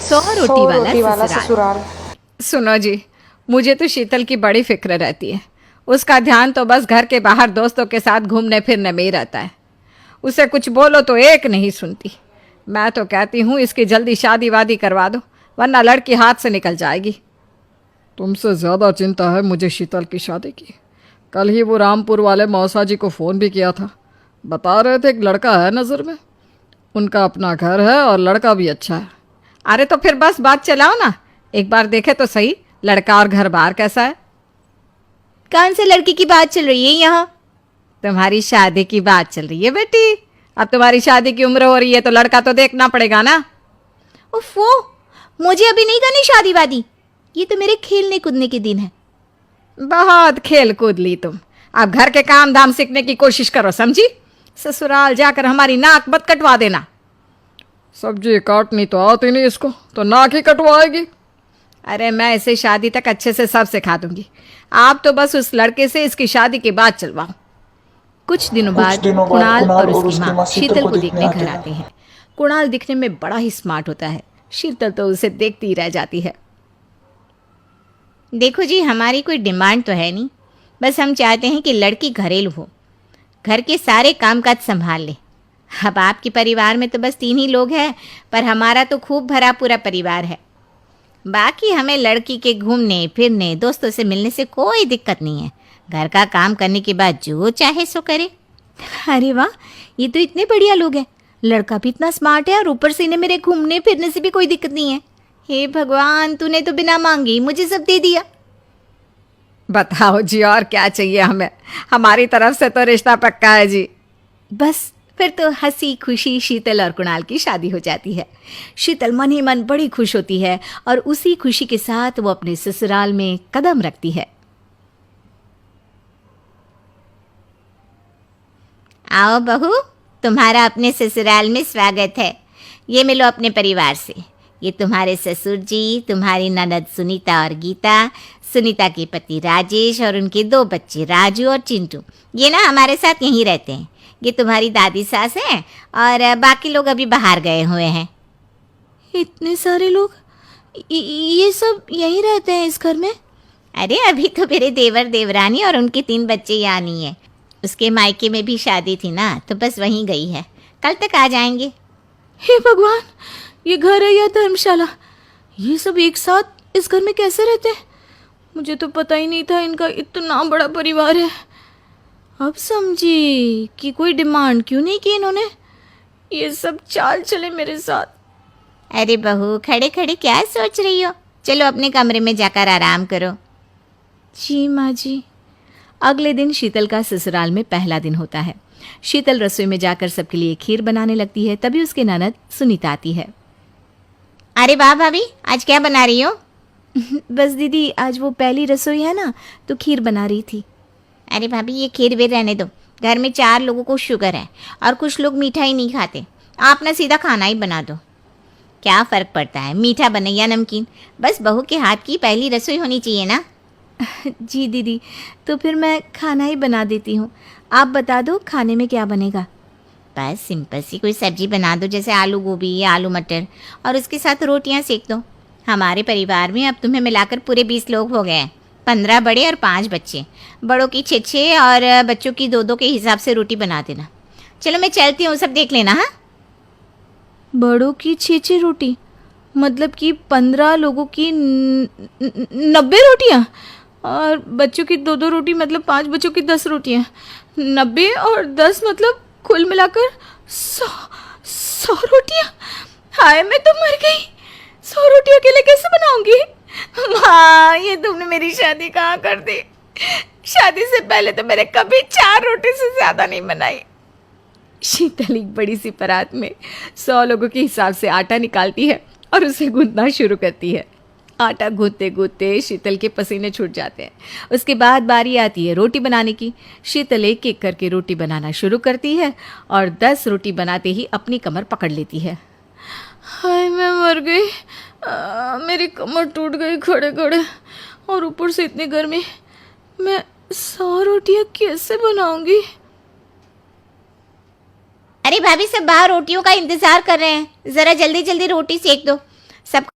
100 रोटी वाला ससुराल। ससुराल। सुनो जी, मुझे तो शीतल की बड़ी फिक्र रहती है। उसका ध्यान तो बस घर के बाहर दोस्तों के साथ घूमने फिरने में ही रहता है। उसे कुछ बोलो तो एक नहीं सुनती। मैं तो कहती हूँ इसकी जल्दी शादी वादी करवा दो, वरना लड़की हाथ से निकल जाएगी। तुमसे ज़्यादा चिंता है मुझे शीतल की शादी की। कल ही वो रामपुर वाले मौसा जी को फ़ोन भी किया था। बता रहे थे एक लड़का है नज़र में, उनका अपना घर है और लड़का भी अच्छा है। अरे तो फिर बस बात चलाओ ना, एक बार देखे तो सही लड़का और घर बार कैसा है। कौन से लड़की की बात चल रही है यहाँ? तुम्हारी शादी की बात चल रही है बेटी। अब तुम्हारी शादी की उम्र हो रही है तो लड़का तो देखना पड़ेगा ना। उफ़ो, मुझे अभी नहीं करनी शादी वादी। ये तो मेरे खेलने कूदने के दिन है। बहुत खेल कूद ली तुम, अब घर के काम धाम सीखने की कोशिश करो, समझी? ससुराल जाकर हमारी नाक मत कटवा देना। सब्जी काटनी तो आती नहीं इसको, तो नाक ही कटवाएगी। अरे मैं इसे शादी तक अच्छे से सब सिखा दूंगी। आप तो बस उस लड़के से इसकी शादी के बाद चलवाओ। कुछ दिनों बाद कुणाल और उसकी माँ शीतल को देखने घर आते हैं। कुणाल दिखने में बड़ा ही स्मार्ट होता है। शीतल तो उसे देखती ही रह जाती है। देखो जी, हमारी कोई डिमांड तो है नहीं, बस हम चाहते हैं कि लड़की घरेलू हो, घर के सारे कामकाज संभाल ले। अब आपके परिवार में तो बस 3 ही लोग हैं, पर हमारा तो खूब भरा पूरा परिवार है। बाकी हमें लड़की के घूमने फिरने दोस्तों से मिलने से कोई दिक्कत नहीं है। घर का काम करने के बाद जो चाहे सो करे। अरे वाह, ये तो इतने बढ़िया लोग हैं। लड़का भी इतना स्मार्ट है और ऊपर से इन्हें मेरे घूमने फिरने से भी कोई दिक्कत नहीं है। हे भगवान, तूने तो बिना मांगे ही मुझे सब दे दिया। बताओ जी, और क्या चाहिए हमें? हमारी तरफ से तो रिश्ता पक्का है जी। बस फिर तो हंसी खुशी शीतल और कुणाल की शादी हो जाती है। शीतल मन ही मन बड़ी खुश होती है और उसी खुशी के साथ वो अपने ससुराल में कदम रखती है। आओ बहू, तुम्हारा अपने ससुराल में स्वागत है। ये मिलो अपने परिवार से। ये तुम्हारे ससुर जी, तुम्हारी ननद सुनीता और गीता, सुनीता के पति राजेश और उनके 2 बच्चे राजू और चिंटू। ये ना हमारे साथ यहीं रहते हैं। ये तुम्हारी दादी सास हैं और बाकी लोग अभी बाहर गए हुए हैं। इतने सारे लोग, ये सब यहीं रहते हैं इस घर में? अरे अभी तो मेरे देवर देवरानी और उनके 3 बच्चे यहाँ नहीं है। उसके मायके में भी शादी थी ना, तो बस वहीं गई है। कल तक आ जाएंगे। हे भगवान, ये घर है या धर्मशाला? ये सब एक साथ इस घर में कैसे रहते हैं? मुझे तो पता ही नहीं था इनका इतना बड़ा परिवार है। अब समझी कि कोई डिमांड क्यों नहीं की इन्होंने। ये सब चाल चले मेरे साथ। अरे बहू, खड़े खड़े क्या सोच रही हो? चलो अपने कमरे में जाकर आराम करो। जी माँ जी। अगले दिन शीतल का ससुराल में पहला दिन होता है। शीतल रसोई में जाकर सबके लिए खीर बनाने लगती है। तभी उसके ननद सुनीता आती है। अरे वाह भाभी, आज क्या बना रही हो? बस दीदी, आज वो पहली रसोई है ना, तो खीर बना रही थी। अरे भाभी, ये खीर वीर रहने दो। घर में 4 लोगों को शुगर है और कुछ लोग मीठा ही नहीं खाते। आप ना सीधा खाना ही बना दो। क्या फ़र्क पड़ता है मीठा बने या नमकीन? बस बहू के हाथ की पहली रसोई होनी चाहिए ना। जी दीदी, तो फिर मैं खाना ही बना देती हूँ। आप बता दो खाने में क्या बनेगा? बस सिंपल सी कोई सब्जी बना दो, जैसे आलू गोभी या आलू मटर, और उसके साथ रोटियां सेक दो। हमारे परिवार में अब तुम्हें मिलाकर पूरे 20 लोग हो गए हैं। 15 बड़े और 5 बच्चे। बड़ों की 6-6 और बच्चों की 2-2 के हिसाब से रोटी बना देना। चलो मैं चलती हूँ, सब देख लेना। हाँ, बड़ों की 6-6 रोटी, मतलब कि 15 लोगों की 90 रोटियाँ, और बच्चों की 2-2 रोटी, मतलब 5 बच्चों की 10 रोटियाँ। 90 और 10 मतलब कुल मिलाकर 100 रोटियाँ। हाय, मैं तो मर गई। 100 रोटी अकेले कैसे बनाऊंगी? माँ, ये तुमने मेरी शादी कहाँ कर दी? शादी से पहले तो मैंने कभी 4 रोटी से ज़्यादा नहीं बनाई। शीतल एक बड़ी सी परात में 100 लोगों के हिसाब से आटा निकालती है और उसे गूंथना शुरू करती है। आटा गूंथते गूंथते शीतल के पसीने छूट जाते हैं। उसके बाद बारी आती है रोटी बनाने की। शीतल एक एक करके रोटी बनाना शुरू करती है और 10 रोटी बनाते ही अपनी कमर पकड़ लेती है। हाय, मैं मर गई। मेरी कमर टूट गई खड़े खड़े, और ऊपर से इतनी गर्मी। मैं 100 रोटियां कैसे बनाऊंगी? अरे भाभी, सब बाहर रोटियों का इंतजार कर रहे हैं। ज़रा जल्दी जल्दी रोटी सेक दो। सब